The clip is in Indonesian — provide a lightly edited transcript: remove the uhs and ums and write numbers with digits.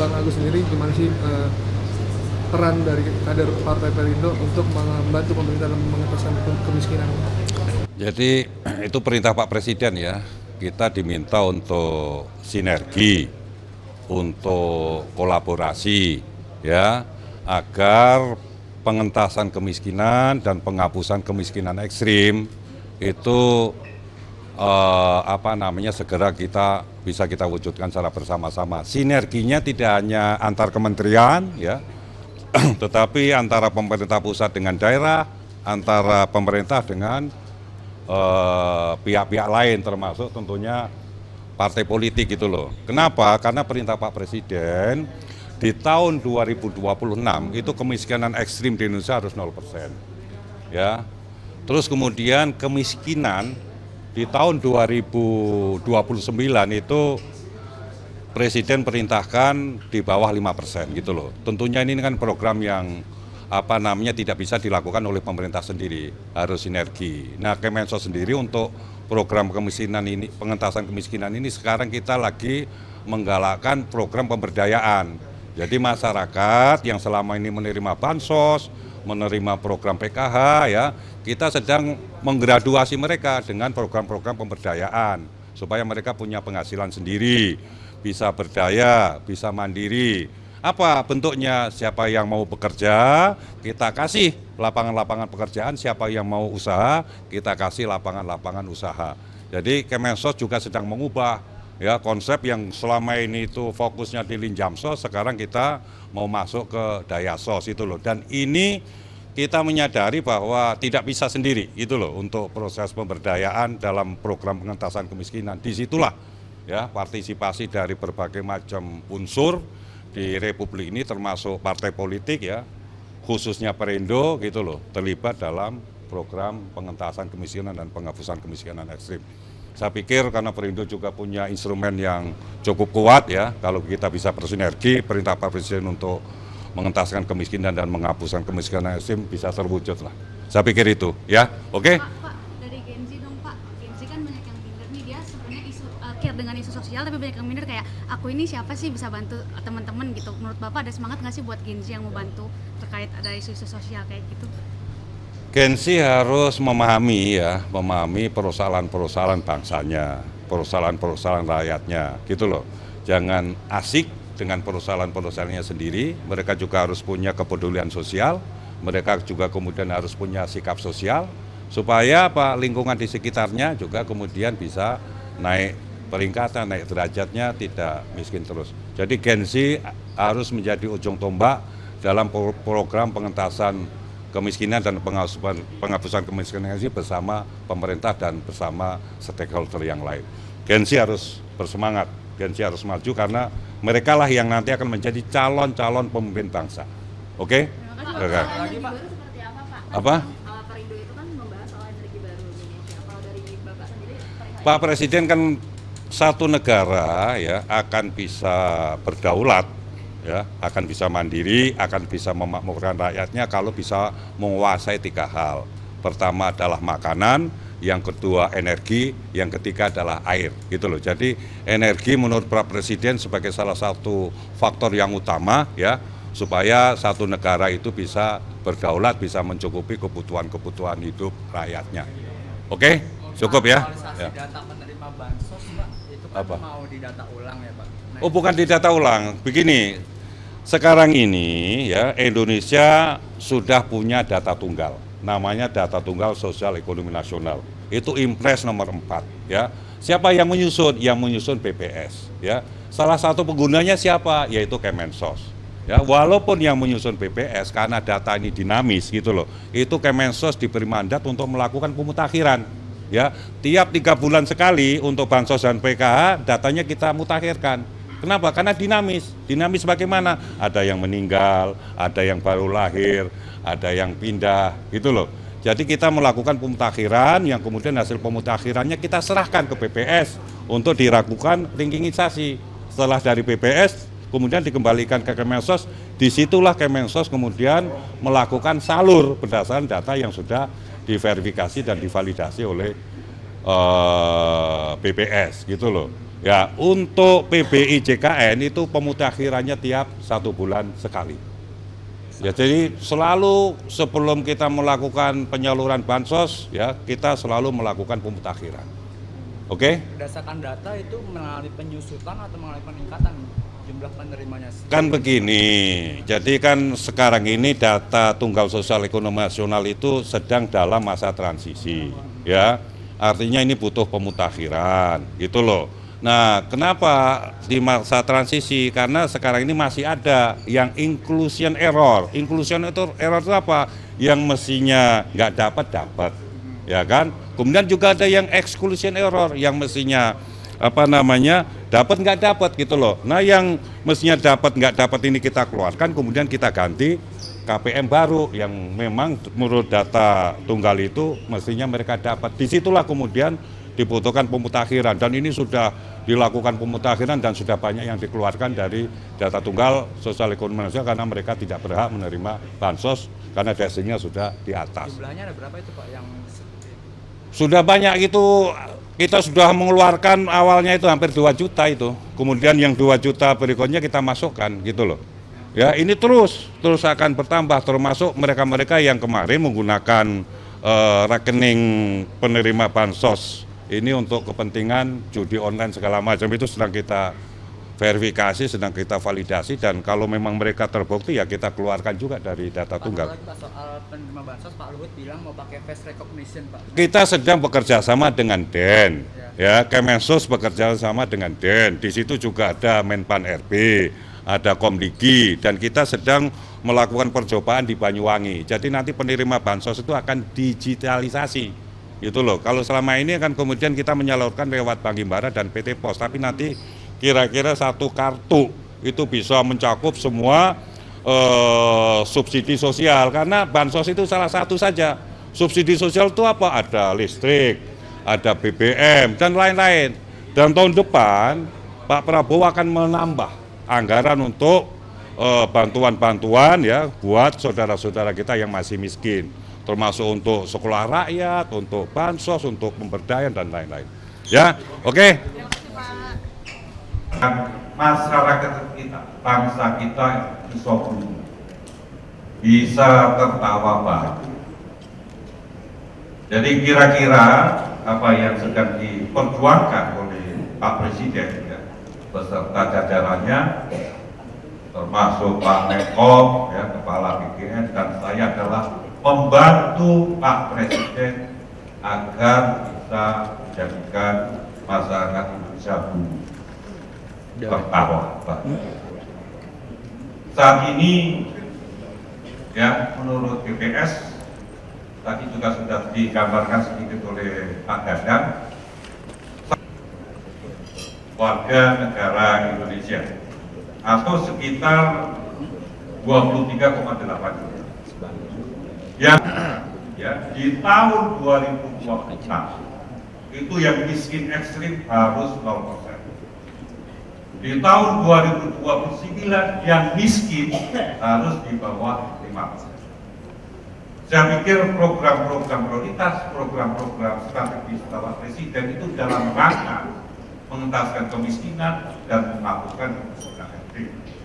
Bang Agus sendiri gimana sih peran dari kader Partai Perindo untuk membantu pemerintah dalam mengatasi kemiskinan? Jadi itu perintah Pak Presiden ya, kita diminta untuk sinergi, untuk kolaborasi ya, agar pengentasan kemiskinan dan penghapusan kemiskinan ekstrim itu segera bisa kita wujudkan secara bersama-sama. Sinerginya tidak hanya antar kementerian ya, tetapi antara pemerintah pusat dengan daerah, antara pemerintah dengan pihak-pihak lain termasuk tentunya partai politik gitu loh. Kenapa? Karena perintah Pak Presiden di tahun 2026 itu kemiskinan ekstrim di Indonesia harus 0%. Ya. Terus kemudian kemiskinan di tahun 2029 itu Presiden perintahkan di bawah 5% gitu loh. Tentunya ini kan program yang tidak bisa dilakukan oleh pemerintah sendiri, harus sinergi. Nah, Kemensos sendiri untuk program kemiskinan ini, pengentasan kemiskinan ini sekarang kita lagi menggalakkan program pemberdayaan. Jadi masyarakat yang selama ini menerima bansos, menerima program PKH ya, kita sedang menggraduasi mereka dengan program-program pemberdayaan supaya mereka punya penghasilan sendiri, bisa berdaya, bisa mandiri. Apa bentuknya? Siapa yang mau bekerja, kita kasih lapangan-lapangan pekerjaan. Siapa yang mau usaha, kita kasih lapangan-lapangan usaha. Jadi Kemensos juga sedang mengubah ya konsep yang selama ini itu fokusnya di Linjamsos, sekarang kita mau masuk ke Dayasos itu loh. Dan ini kita menyadari bahwa tidak bisa sendiri itu loh untuk proses pemberdayaan dalam program pengentasan kemiskinan. Disitulah ya partisipasi dari berbagai macam unsur di Republik ini termasuk partai politik ya, khususnya Perindo gitu loh, terlibat dalam program pengentasan kemiskinan dan penghapusan kemiskinan ekstrim. Saya pikir karena Perindo juga punya instrumen yang cukup kuat ya, kalau kita bisa bersinergi, perintah Pak Presiden untuk mengentaskan kemiskinan dan menghapuskan kemiskinan ekstrim bisa terwujud lah. Saya pikir itu ya, oke? Pak, dari Gen Z dong Pak, Gen Z kan banyak yang minder nih, dia sebenarnya care dengan isu sosial, tapi banyak yang minder kayak aku ini siapa sih bisa bantu teman-teman gitu. Menurut Bapak ada semangat nggak sih buat Gen Z yang mau bantu terkait ada isu-isu sosial kayak gitu? Gen Z harus memahami persoalan-persoalan bangsanya, persoalan-persoalan rakyatnya gitu loh. Jangan asik dengan persoalan-persoalannya sendiri, mereka juga harus punya kepedulian sosial, mereka juga kemudian harus punya sikap sosial, supaya lingkungan di sekitarnya juga kemudian bisa naik peringkatan, naik derajatnya, tidak miskin terus. Jadi Gen Z harus menjadi ujung tombak dalam program pengentasan kemiskinan dan penghapusan kemiskinan ini bersama pemerintah dan bersama stakeholder yang lain. Gen Z harus bersemangat, Gen Z harus maju karena mereka lah yang nanti akan menjadi calon-calon pemimpin bangsa. Oke? Energi baru seperti apa Pak? Apa? Perindo itu kan membahas soal energi baru Indonesia. Kalau dari Bapak sendiri perihal Pak Presiden kan satu negara ya akan bisa berdaulat ya, akan bisa mandiri, akan bisa memakmurkan rakyatnya kalau bisa menguasai 3 hal. Pertama adalah makanan, yang kedua energi, yang ketiga adalah air gitu loh. Jadi energi menurut Pak Presiden sebagai salah satu faktor yang utama ya, supaya satu negara itu bisa berdaulat, bisa mencukupi kebutuhan-kebutuhan hidup rakyatnya. Oke? Cukup ya? Aktualisasi data penerima bansos Pak, itu kan Apa? mau didata ulang ya Pak. Nah, Oh, bukan didata ulang. Begini, sekarang ini ya Indonesia sudah punya data tunggal. Namanya data tunggal sosial ekonomi nasional. Itu Impres nomor 4 ya. Siapa yang menyusun? Yang menyusun BPS ya. Salah satu penggunanya siapa? Yaitu Kemensos. Ya, walaupun yang menyusun BPS karena data ini dinamis gitu loh. Itu Kemensos diberi mandat untuk melakukan pemutakhiran. Ya, tiap 3 bulan sekali untuk bansos dan PKH datanya kita mutakhirkan. Kenapa? Karena dinamis. Dinamis bagaimana? Ada yang meninggal, ada yang baru lahir, ada yang pindah, gitu loh. Jadi kita melakukan pemutakhiran yang kemudian hasil pemutakhirannya kita serahkan ke BPS untuk diragukan rankingisasi. Setelah dari BPS kemudian dikembalikan ke Kemensos, disitulah Kemensos kemudian melakukan salur berdasarkan data yang sudah diverifikasi dan divalidasi oleh BPS gitu loh. Ya, untuk PBI JKN itu pemutakhirannya tiap 1 bulan sekali. Ya, jadi selalu sebelum kita melakukan penyaluran bansos, ya kita selalu melakukan pemutakhiran. Oke? Berdasarkan data itu mengalami penyusutan atau mengalami peningkatan jumlah penerimanya? Kan begini, jadi kan sekarang ini data tunggal sosial ekonomi nasional itu sedang dalam masa transisi, ya. Artinya ini butuh pemutakhiran, gitu loh. Nah, kenapa di masa transisi? Karena sekarang ini masih ada yang inclusion error. Inclusion error itu apa? Yang mestinya nggak dapat, ya kan? Kemudian juga ada yang exclusion error, yang mestinya dapat nggak dapat gitu loh. Nah, yang mestinya dapat nggak dapat ini kita keluarkan, kemudian kita ganti KPM baru yang memang menurut data tunggal itu mestinya mereka dapat. Disitulah kemudian dibutuhkan pemutakhiran, dan ini sudah dilakukan pemutakhiran dan sudah banyak yang dikeluarkan dari data tunggal sosial ekonomi nasional karena mereka tidak berhak menerima bansos karena dasinya sudah di atas. Jumlahnya ada berapa itu Pak yang Sudah banyak itu, kita sudah mengeluarkan awalnya itu hampir 2 juta itu, kemudian yang 2 juta berikutnya kita masukkan gitu loh. Ya, ini terus akan bertambah, termasuk mereka-mereka yang kemarin menggunakan rekening penerima bansos ini untuk kepentingan judi online segala macam, itu sedang kita verifikasi, sedang kita validasi, dan kalau memang mereka terbukti ya kita keluarkan juga dari data tunggal. Pak, soal penerima bansos, Pak Luhut bilang mau pakai face recognition, Pak. Kita sedang bekerja sama dengan DEN, ya Kemensos bekerja sama dengan DEN. Di situ juga ada Menpan RB, ada Komdigi, dan kita sedang melakukan percobaan di Banyuwangi. Jadi nanti penerima bansos itu akan digitalisasi. Gitu loh. Kalau selama ini kan kemudian kita menyalurkan lewat Bank Himbara dan PT Pos, tapi nanti kira-kira 1 kartu itu bisa mencakup semua subsidi sosial, karena bansos itu salah satu saja. Subsidi sosial itu apa? Ada listrik, ada BBM dan lain-lain. Dan tahun depan Pak Prabowo akan menambah anggaran untuk bantuan-bantuan ya buat saudara-saudara kita yang masih miskin, termasuk untuk sekolah rakyat, untuk bansos, untuk pemberdayaan dan lain-lain. Ya, oke. Masyarakat kita, bangsa kita bisa tertawa bahagia. Jadi kira-kira apa yang sedang diperjuangkan oleh Pak Presiden ya, beserta jajarannya, termasuk Pak Menko, ya, Kepala BGN, dan saya adalah membantu Pak Presiden agar bisa menjadikan masyarakat Indonesia tertawa. Saat ini, ya, menurut BPS tadi juga sudah digambarkan sedikit oleh Pak Dadang, warga negara Indonesia atau sekitar 23,8 juta yang ya di tahun 2026 itu yang miskin ekstrim harus 0%. Di tahun 2029 yang miskin harus di bawah 5%. Saya pikir program-program prioritas, program-program strategis Bapak Presiden itu dalam rangka mengentaskan kemiskinan dan melakukan